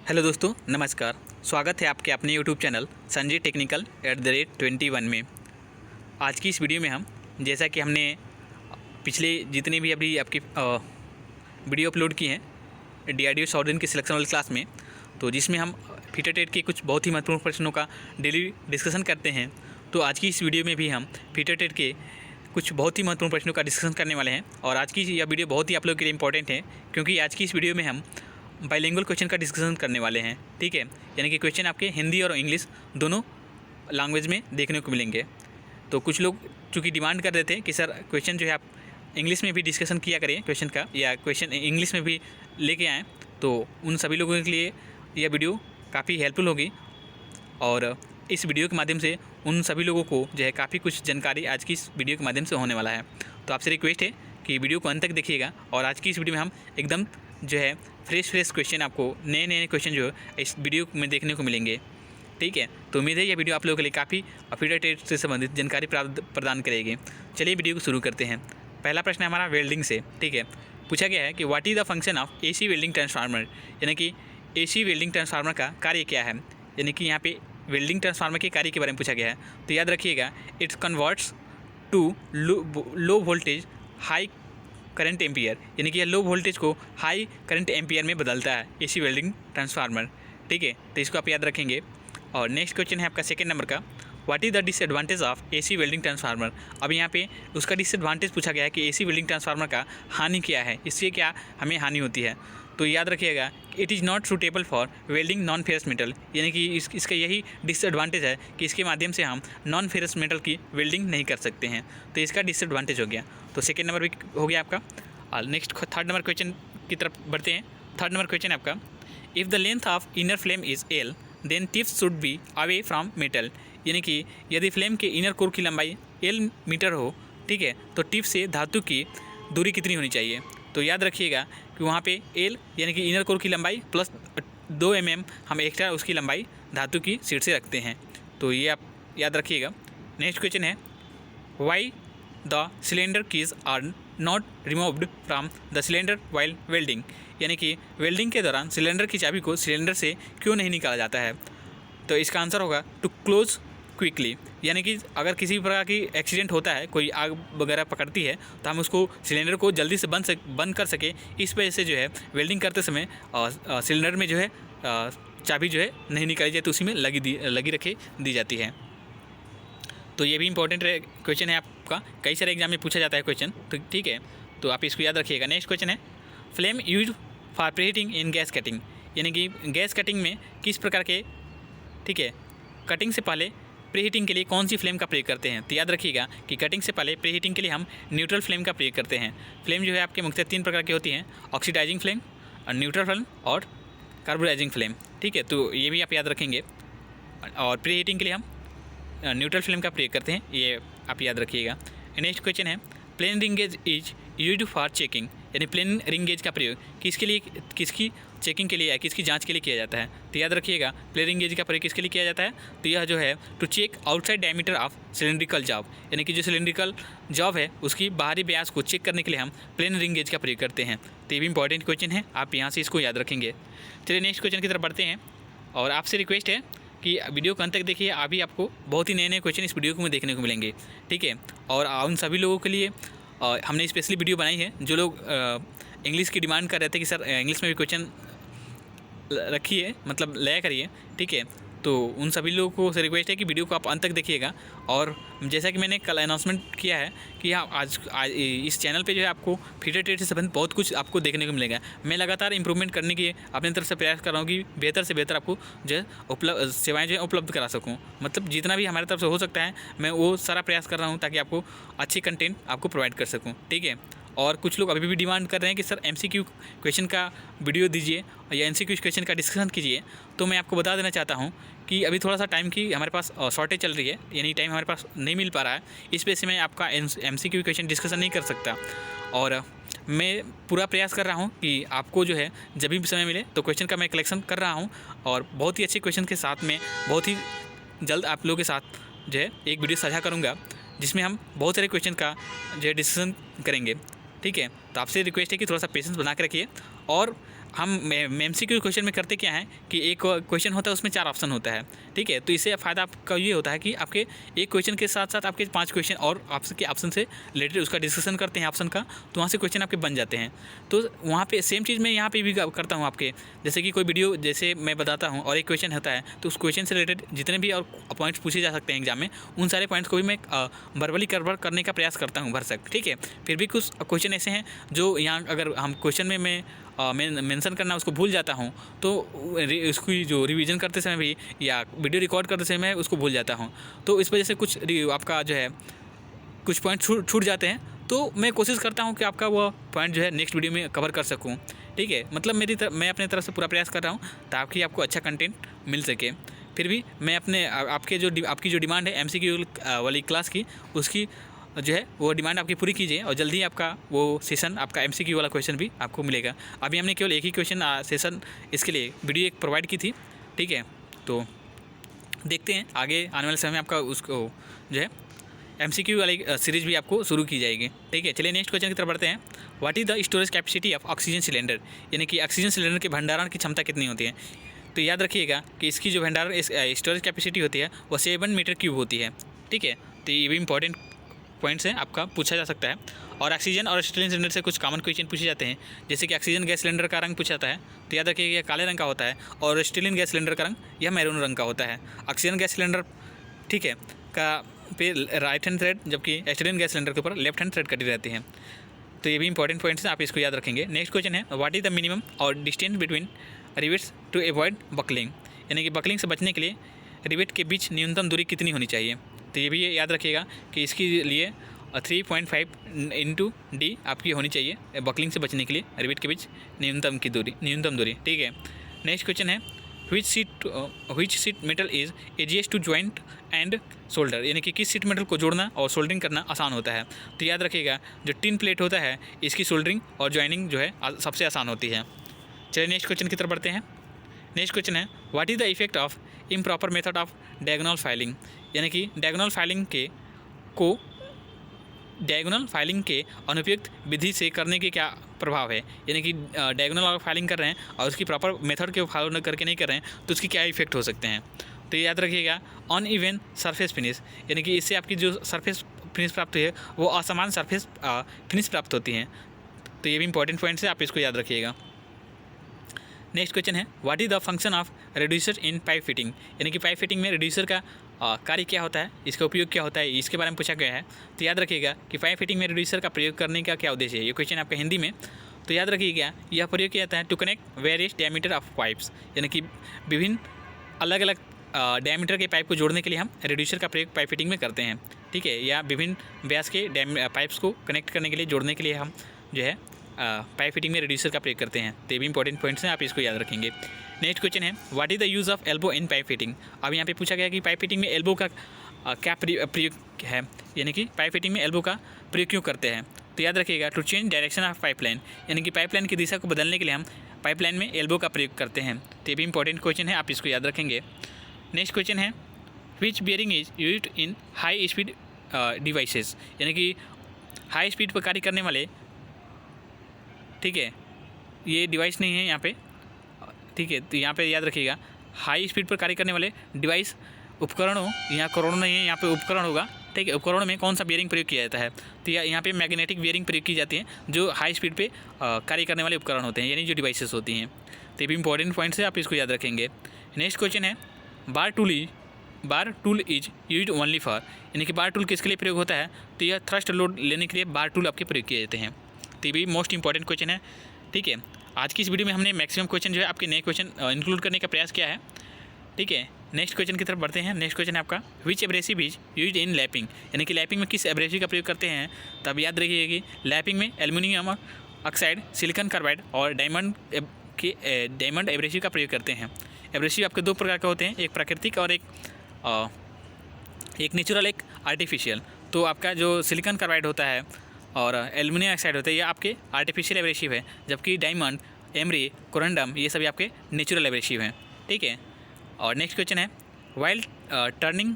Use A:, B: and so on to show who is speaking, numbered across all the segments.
A: Hello दोस्तों, नमस्कार। स्वागत है आपके अपने यूट्यूब चैनल संजय टेक्निकल @21 में। आज की इस वीडियो में हम, जैसा कि हमने पिछले जितने भी अभी आपकी वीडियो अपलोड की हैं DRDO सॉर्डिन की सिलेक्शन वाली क्लास में, तो जिसमें हम फीटर टेट के कुछ बहुत ही महत्वपूर्ण प्रश्नों का डेली डिस्कशन करते हैं, तो आज की इस वीडियो में भी हम फीटर टेट के कुछ बहुत ही महत्वपूर्ण प्रश्नों का डिस्कशन करने वाले हैं। और आज की यह वीडियो बहुत ही आप लोगों के लिए इंपॉर्टेंट है, क्योंकि आज की इस वीडियो में हम बाइलिंगुअल क्वेश्चन का डिस्कशन करने वाले हैं। ठीक है, यानी कि क्वेश्चन आपके हिंदी और इंग्लिश दोनों लैंग्वेज में देखने को मिलेंगे। तो कुछ लोग चूँकि डिमांड कर रहे थे कि सर क्वेश्चन जो है आप इंग्लिश में भी डिस्कशन किया करिए क्वेश्चन का, या क्वेश्चन इंग्लिश में भी लेके आएँ, तो उन सभी लोगों के लिए यह वीडियो काफ़ी हेल्पफुल होगी। और इस वीडियो के माध्यम से उन सभी लोगों को जो है काफ़ी कुछ जानकारी आज की इस वीडियो के माध्यम से होने वाला है। तो आपसे रिक्वेस्ट है कि वीडियो को अंत तक देखिएगा। और आज की इस वीडियो में हम एकदम जो है फ्रेश क्वेश्चन, आपको नए क्वेश्चन जो है इस वीडियो में देखने को मिलेंगे। ठीक है, तो उम्मीद है यह वीडियो आप लोगों के लिए काफ़ी फीटर टेट से संबंधित जानकारी प्रदान करेगी। चलिए वीडियो को शुरू करते हैं। पहला प्रश्न है हमारा वेल्डिंग से। ठीक है, पूछा गया है कि what is the function of AC welding transformer, यानी कि AC वेल्डिंग ट्रांसफार्मर का कार्य क्या है। यानी कि यहाँ पे वेल्डिंग ट्रांसफार्मर के कार्य के बारे में पूछा गया है। तो याद रखिएगा, it's converts to low voltage high current ampere, यानी कि यह लो वोल्टेज को हाई करंट एम्पियर में बदलता है AC वेल्डिंग ट्रांसफार्मर। ठीक है, तो इसको आप याद रखेंगे। और नेक्स्ट क्वेश्चन है आपका सेकंड नंबर का, what is the disadvantage of AC welding transformer. अब यहाँ पे उसका डिसएडवांटेज पूछा गया है कि AC वेल्डिंग ट्रांसफार्मर का हानि क्या है, इससे क्या हमें हानि होती है। तो याद रखिएगा, it is not suitable for welding non ferrous metal, यानी कि इसका यही डिसएडवांटेज है कि इसके माध्यम से हम नॉन फेरस मेटल की वेल्डिंग नहीं कर सकते हैं। तो इसका डिसएडवांटेज हो गया। तो सेकेंड नंबर भी हो गया आपका। और नेक्स्ट थर्ड नंबर क्वेश्चन की तरफ बढ़ते हैं। थर्ड नंबर क्वेश्चन है आपका, if the length of inner flame is L then tips should be away from metal, यानी कि यदि फ्लेम के इनर कोर की लंबाई L मीटर हो, ठीक है, तो टिप से धातु की दूरी कितनी होनी चाहिए। तो याद रखिएगा कि वहाँ पे L यानी कि इनर कोर की लंबाई प्लस 2 mm हम एक्स्ट्रा उसकी लंबाई धातु की शीट से रखते हैं। तो ये आप याद रखिएगा। नेक्स्ट क्वेश्चन है, why the cylinder keys are not removed from the cylinder while welding, यानी कि वेल्डिंग के दौरान सिलेंडर की चाबी को सिलेंडर से क्यों नहीं निकाला जाता है। तो इसका आंसर होगा टू क्लोज क्विकली, यानी कि अगर किसी भी प्रकार की एक्सीडेंट होता है, कोई आग वगैरह पकड़ती है, तो हम उसको सिलेंडर को जल्दी से बंद कर सके, इस वजह से जो है वेल्डिंग करते समय सिलेंडर में जो है चाबी जो है नहीं निकाली जाती, उसी में लगी रखे दी जाती है। तो ये भी इंपॉर्टेंट क्वेश्चन है आपका, कई सारे एग्जाम में पूछा जाता है क्वेश्चन। तो ठीक है, तो आप इसको याद रखिएगा। नेक्स्ट क्वेश्चन है, flame use for preheating in gas cutting, यानी कि गैस कटिंग में किस प्रकार के, ठीक है, कटिंग से पहले प्रीहीटिंग के लिए कौन सी फ्लेम का प्रयोग करते हैं। तो याद रखिएगा कि कटिंग से पहले प्रीहीटिंग के लिए हम न्यूट्रल फ्लेम का प्रयोग करते हैं। फ्लेम जो है आपके मुख्यतः 3 प्रकार की होती हैं, ऑक्सीडाइजिंग फ्लेम, न्यूट्रल फ्लेम और कार्बोडाइजिंग फ्लेम। ठीक है, तो ये भी आप याद रखेंगे। और प्रीहीटिंग के लिए हम न्यूट्रल फ्लेम का प्रयोग करते हैं, ये आप याद रखिएगा। नेक्स्ट क्वेश्चन है, plain ring gauge is used for checking, यानी प्लेन रिंग गेज का प्रयोग किसके लिए, किसकी चेकिंग के लिए है, किसकी जांच के लिए किया जाता है। तो याद रखिएगा, प्लेन रिंग गेज का प्रयोग किसके लिए किया जाता है। तो यह जो है to check outside diameter of cylindrical job, यानी कि जो सिलेंड्रिकल जॉब है उसकी बाहरी व्यास को चेक करने के लिए हम प्लेन रिंग गेज का प्रयोग करते हैं। तो ये भी इंपॉर्टेंट क्वेश्चन है, आप यहाँ से इसको याद रखेंगे। चलिए नेक्स्ट क्वेश्चन की तरफ बढ़ते हैं। और आपसे रिक्वेस्ट है कि वीडियो को अंत तक देखिए, अभी आपको बहुत ही नए क्वेश्चन इस वीडियो में देखने को मिलेंगे। ठीक है, और उन सभी लोगों के लिए हमने स्पेशली वीडियो बनाई है जो लोग इंग्लिश की डिमांड कर रहे थे कि सर इंग्लिश में भी क्वेश्चन रखिए, मतलब लाया करिए। ठीक है, तो उन सभी लोगों को से रिक्वेस्ट है कि वीडियो को आप अंत तक देखिएगा। और जैसा कि मैंने कल अनाउंसमेंट किया है कि हाँ, आज इस चैनल पे जो है आपको फीटर टेट से संबंधित बहुत कुछ आपको देखने को मिलेगा। मैं लगातार इंप्रूवमेंट करने की अपनी तरफ से प्रयास कर रहा हूँ कि बेहतर से बेहतर आपको जो है सेवाएँ जो है उपलब्ध करा सकूँ। मतलब जितना भी हमारी तरफ से हो सकता है मैं वो सारा प्रयास कर रहा हूँ, ताकि आपको अच्छी कंटेंट आपको प्रोवाइड कर सकूँ। ठीक है, और कुछ लोग अभी भी डिमांड कर रहे हैं कि सर MCQ क्वेश्चन का वीडियो दीजिए या MCQ क्वेश्चन का डिस्कशन कीजिए। तो मैं आपको बता देना चाहता हूं कि अभी थोड़ा सा टाइम की हमारे पास शॉर्टेज चल रही है, यानी टाइम हमारे पास नहीं मिल पा रहा है। इस वजह से मैं आपका MCQ क्वेश्चन डिस्कशन नहीं कर सकता। और मैं पूरा प्रयास कर रहा हूं कि आपको जो है जब भी समय मिले तो क्वेश्चन का मैं कलेक्शन कर रहा हूं, और बहुत ही अच्छे क्वेश्चन के साथ में बहुत ही जल्द आप लोगों के साथ जो है एक वीडियो साझा करूँगा, जिसमें हम बहुत सारे क्वेश्चन का जो है डिस्कशन करेंगे। ठीक है, तो आपसे रिक्वेस्ट है कि थोड़ा सा पेशेंस बना के रखिए। और हम MCQ क्वेश्चन में करते क्या है कि एक क्वेश्चन होता है उसमें 4 ऑप्शन होता है, ठीक है। तो इससे फ़ायदा आपका ये होता है कि आपके एक क्वेश्चन के साथ साथ आपके 5 क्वेश्चन और आपके ऑप्शन से रिलेटेड उसका डिस्कशन करते हैं ऑप्शन का, तो वहाँ से क्वेश्चन आपके बन जाते हैं। तो वहाँ पे सेम चीज़ मैं यहाँ पे भी करता हूँ आपके, जैसे कि कोई वीडियो जैसे मैं बताता हूँ और एक क्वेश्चन होता है, तो उस क्वेश्चन से रिलेटेड जितने भी और पॉइंट्स पूछे जा सकते हैं एग्जाम में, उन सारे पॉइंट्स को भी मैं वर्बली कवर करने का प्रयास करता हूँ भर सकते, ठीक है। फिर भी कुछ क्वेश्चन ऐसे हैं जो यहाँ अगर हम क्वेश्चन में मैं मेंशन करना उसको भूल जाता हूँ, तो उसकी जो रिवीजन करते समय भी या वीडियो रिकॉर्ड करते समय मैं उसको भूल जाता हूँ। तो इस वजह से कुछ आपका जो है कुछ पॉइंट छूट जाते हैं, तो मैं कोशिश करता हूँ कि आपका वो पॉइंट जो है नेक्स्ट वीडियो में कवर कर सकूँ, ठीक है। मतलब मैं अपने तरफ से पूरा प्रयास कर रहा हूँ ताकि आपको अच्छा कंटेंट मिल सके। फिर भी मैं अपने आपकी जो डिमांड है MCQ वाली क्लास की, उसकी जो है वो डिमांड आपकी पूरी कीजिए और जल्दी आपका वो सेशन आपका MCQ वाला क्वेश्चन भी आपको मिलेगा। अभी हमने केवल एक ही क्वेश्चन सेशन इसके लिए वीडियो एक प्रोवाइड की थी, ठीक है। तो देखते हैं आगे आने वाले समय में आपका उसको जो है MCQ वाली सीरीज़ भी आपको शुरू की जाएगी, ठीक है। चलिए नेक्स्ट क्वेश्चन की तरफ बढ़ते हैं। What is the storage capacity of oxygen cylinder, यानी कि ऑक्सीजन सिलेंडर के भंडारण की क्षमता कितनी होती है। तो याद रखिएगा कि इसकी जो भंडारण स्टोरेज कैपेसिटी होती है वो 7 मीटर क्यूब होती है, ठीक है। तो ये भी इंपॉर्टेंट पॉइंट्स हैं, आपका पूछा जा सकता है। और ऑक्सीजन और स्टीलिन सिलेंडर से कुछ कॉमन क्वेश्चन पूछे जाते हैं, जैसे कि ऑक्सीजन गैस सिलेंडर का रंग पूछा जाता है, तो याद रखिए यह काले रंग का होता है, और स्टीलिन गैस सिलेंडर का रंग यह मैरून रंग का होता है। ऑक्सीजन गैस सिलेंडर, ठीक है, का पे राइट हैंड थ्रेड, जबकि स्टीलिन गैस सिलेंडर के ऊपर लेफ्ट हैंड थ्रेड कटी रहती है। तो ये भी इंपॉर्टेंट पॉइंट्स हैं, आप इसको याद रखेंगे। नेक्स्ट क्वेश्चन है व्हाट इज़ द मिनिमम और distance between rivets to avoid buckling, यानी कि बकलिंग से बचने के लिए रिवेट के बीच न्यूनतम दूरी कितनी होनी चाहिए। तो ये भी याद रखिएगा कि इसके लिए 3.5 × D आपकी होनी चाहिए बकलिंग से बचने के लिए रिवेट के बीच न्यूनतम दूरी, ठीक है। नेक्स्ट क्वेश्चन है which sheet metal is easiest to joint and solder, यानी कि किस सीट मेटल को जोड़ना और सोल्डरिंग करना आसान होता है। तो याद रखिएगा जो टिन प्लेट होता है इसकी सोल्डरिंग और ज्वाइनिंग जो है सबसे आसान होती है। चलिए नेक्स्ट क्वेश्चन की तरफ बढ़ते हैं। नेक्स्ट क्वेश्चन है what is the effect of improper method of diagonal filing, यानी कि डायगोनल फाइलिंग के अनुपयुक्त विधि से करने के क्या प्रभाव है, यानी कि डायगोनल अगर फाइलिंग कर रहे हैं और उसकी प्रॉपर मेथड के फॉलो करके नहीं कर रहे हैं तो उसकी क्या इफेक्ट हो सकते हैं। तो याद रखिएगा अनइवन सरफेस फिनिश, यानी कि इससे आपकी जो सरफेस फिनिश प्राप्त हुई है वो असमान सरफेस फिनिश प्राप्त होती हैं। तो ये भी इंपॉर्टेंट पॉइंट्स है, आप इसको याद रखिएगा। नेक्स्ट क्वेश्चन है what is the function of reducer in pipe fitting, यानी कि पाइप फिटिंग में रिड्यूसर का कार्य क्या होता है, इसका उपयोग क्या होता है, इसके बारे में पूछा गया है। तो याद रखिएगा कि पाइप फिटिंग में रिड्यूसर का प्रयोग करने का क्या उद्देश्य है। ये क्वेश्चन आपका हिंदी में, तो याद रखिएगा यह प्रयोग किया जाता है to connect various diameter of pipes, यानी कि विभिन्न अलग अलग डायमीटर के पाइप को जोड़ने के लिए हम रिड्यूसर का प्रयोग पाइप फिटिंग में करते हैं, ठीक है। या विभिन्न व्यास के पाइप्स को कनेक्ट करने के लिए जोड़ने के लिए हम जो है पाइप फिटिंग में रिड्यूसर का प्रयोग करते हैं। तो ये भी इंपॉर्टेंट पॉइंट्स हैं, आप इसको याद रखेंगे। नेक्स्ट क्वेश्चन है what is the use of elbow in pipe fitting. अब यहाँ पे पूछा गया कि पाइप फिटिंग में एल्बो का क्या प्रयोग है, यानी कि पाइप फिटिंग में एल्बो का प्रयोग क्यों करते हैं। तो याद रखिएगा to change direction of pipeline, यानी कि पाइपलाइन की दिशा को बदलने के लिए हम पाइपलाइन में एल्बो का प्रयोग करते हैं। तो ये भी इंपॉर्टेंट क्वेश्चन है, आप इसको याद रखेंगे। नेक्स्ट क्वेश्चन है which bearing is used in high speed devices, यानी कि हाई स्पीड पर कार्य करने वाले, ठीक है, ये डिवाइस नहीं है यहाँ पे, ठीक है। तो यहाँ पे याद रखिएगा हाई स्पीड पर कार्य करने वाले डिवाइस उपकरणों, यहाँ करोड़ों नहीं है, यहाँ पे उपकरण होगा, ठीक है। उपकरणों में कौन सा बियरिंग प्रयोग किया जाता है, तो यहाँ पे मैग्नेटिक बियरिंग प्रयोग की जाती है जो हाई स्पीड पे कार्य करने वाले उपकरण होते हैं, यानी जो डिवाइसेस होती हैं। तो ये भी इंपॉर्टेंट पॉइंट्स है, आप इसको याद रखेंगे। नेक्स्ट क्वेश्चन है bar tool is use only for, यानी कि बार टूल किसके लिए प्रयोग होता है। तो यह थ्रस्ट लोड लेने के लिए बार टूल आपके प्रयोग किए जाते हैं। तो ये भी मोस्ट इंपॉर्टेंट क्वेश्चन है, ठीक है। आज की इस वीडियो में हमने मैक्सिमम क्वेश्चन जो है आपके नए क्वेश्चन इंक्लूड करने का प्रयास किया है, ठीक है। नेक्स्ट क्वेश्चन की तरफ बढ़ते हैं। नेक्स्ट क्वेश्चन है आपका which abrasive is used in lapping, यानी कि लैपिंग में किस एब्रेसिव का प्रयोग करते हैं। तब याद रखिए कि लैपिंग में एल्युमिनियम ऑक्साइड, सिलिकॉन कार्बाइड और डायमंड एब्रेसिव का प्रयोग करते हैं। एब्रेसिव आपके दो प्रकार के होते हैं, एक प्राकृतिक और एक नेचुरल, एक आर्टिफिशियल। तो आपका जो सिलिकॉन कार्बाइड होता है और एल्युमिनियम ऑक्साइड होता है ये आपके आर्टिफिशियल एब्रेसिव है, जबकि डायमंड, एमरी, कोरंडम ये सभी आपके नेचुरल एब्रेसिव हैं, ठीक है। और नेक्स्ट क्वेश्चन है while turning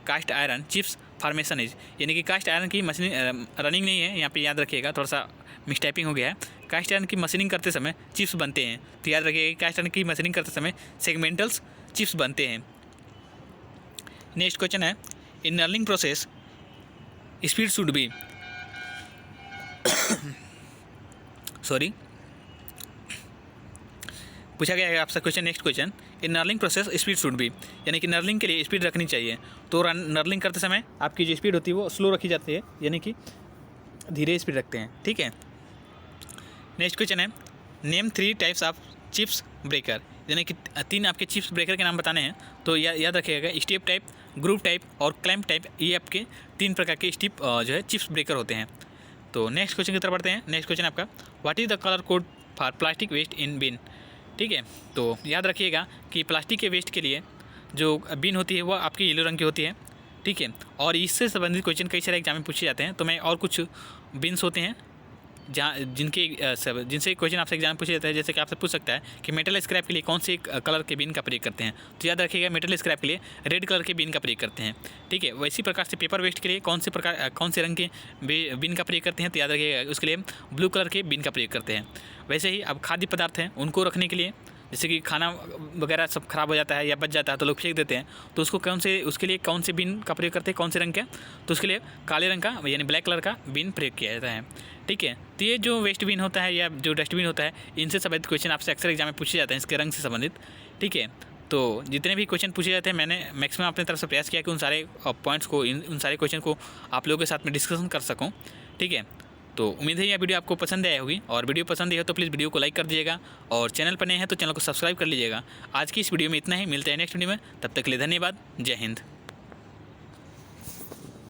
A: cast iron chips formation is, यानी कि कास्ट आयरन की मशीन रनिंग नहीं है, यहाँ पे याद रखिएगा, थोड़ा सा मिसटाइपिंग हो गया है। कास्ट आयरन की मशीनिंग करते समय चिप्स बनते हैं। तो याद रखिएगा कास्ट आयरन की मशीनिंग करते समय सेगमेंटल्स चिप्स बनते हैं। नेक्स्ट क्वेश्चन है, in knurling process speed should be sorry पूछा गया है आपसे question. Next question, in knurling process speed should be, यानी कि नर्लिंग के लिए स्पीड रखनी चाहिए। तो नर्लिंग करते समय आपकी जो स्पीड होती है वो स्लो रखी जाती है, यानी कि धीरे स्पीड रखते हैं। ठीक है। नेक्स्ट क्वेश्चन है, name 3 types of chips breaker, यानी कि 3 आपके चिप्स ब्रेकर के नाम बताने हैं। तो याद रखिएगा स्टेप टाइप, ग्रुप टाइप और क्लैंप टाइप, ये आपके 3 प्रकार के स्टेप जो है चिप्स ब्रेकर होते हैं। तो नेक्स्ट क्वेश्चन की तरफ बढ़ते हैं। नेक्स्ट क्वेश्चन आपका, what is the colour code for plastic waste in bin. ठीक है। तो याद रखिएगा कि प्लास्टिक के वेस्ट के लिए जो बिन होती है वो आपकी येलो रंग की होती है। ठीक है। और इससे संबंधित क्वेश्चन कई सारे एग्जाम में पूछे जाते हैं। तो मैं और कुछ बिन्स होते हैं जहाँ जिनसे क्वेश्चन आपसे एग्जाम में पूछे जाते हैं। जैसे कि आपसे पूछ सकता है कि मेटल स्क्रैप के लिए कौन से कलर के बिन का प्रयोग करते हैं। तो याद रखिएगा मेटल स्क्रैप के लिए रेड कलर के बिन का प्रयोग करते हैं। ठीक है। वैसी प्रकार से पेपर वेस्ट के लिए कौन से रंग के बिन का प्रयोग करते हैं। तो याद रखिएगा उसके लिए ब्लू कलर के बिन का प्रयोग करते हैं। वैसे ही अब खाद्य पदार्थ हैं उनको रखने के लिए, जैसे कि खाना वगैरह सब खराब हो जाता है या बच जाता है तो लोग फेंक देते हैं, तो उसके लिए कौन से बिन का प्रयोग करते हैं, कौन से रंग का। तो उसके लिए काले रंग का यानी ब्लैक कलर का बिन प्रयोग किया जाता है। ठीक है। तो ये जो वेस्ट बिन होता है या जो डस्टबिन होता है, इनसे संबंधित क्वेश्चन आपसे अक्सर एग्जाम में पूछे जाते हैं, इसके रंग से संबंधित। ठीक है। तो जितने भी क्वेश्चन पूछे जाते हैं मैंने मैक्सिमम अपनी तरफ से प्रयास किया कि उन सारे पॉइंट्स को, उन सारे क्वेश्चन को आप लोगों के साथ में डिस्कशन कर सकूँ। ठीक है। तो उम्मीद है यह वीडियो आपको पसंद आई होगी, और वीडियो पसंद आई हो तो प्लीज़ वीडियो को लाइक कर दीजिएगा, और चैनल पर नए हैं तो चैनल को सब्सक्राइब कर लीजिएगा। आज की इस वीडियो में इतना ही, मिलते हैं नेक्स्ट वीडियो में, तब तक के लिए धन्यवाद। जय हिंद।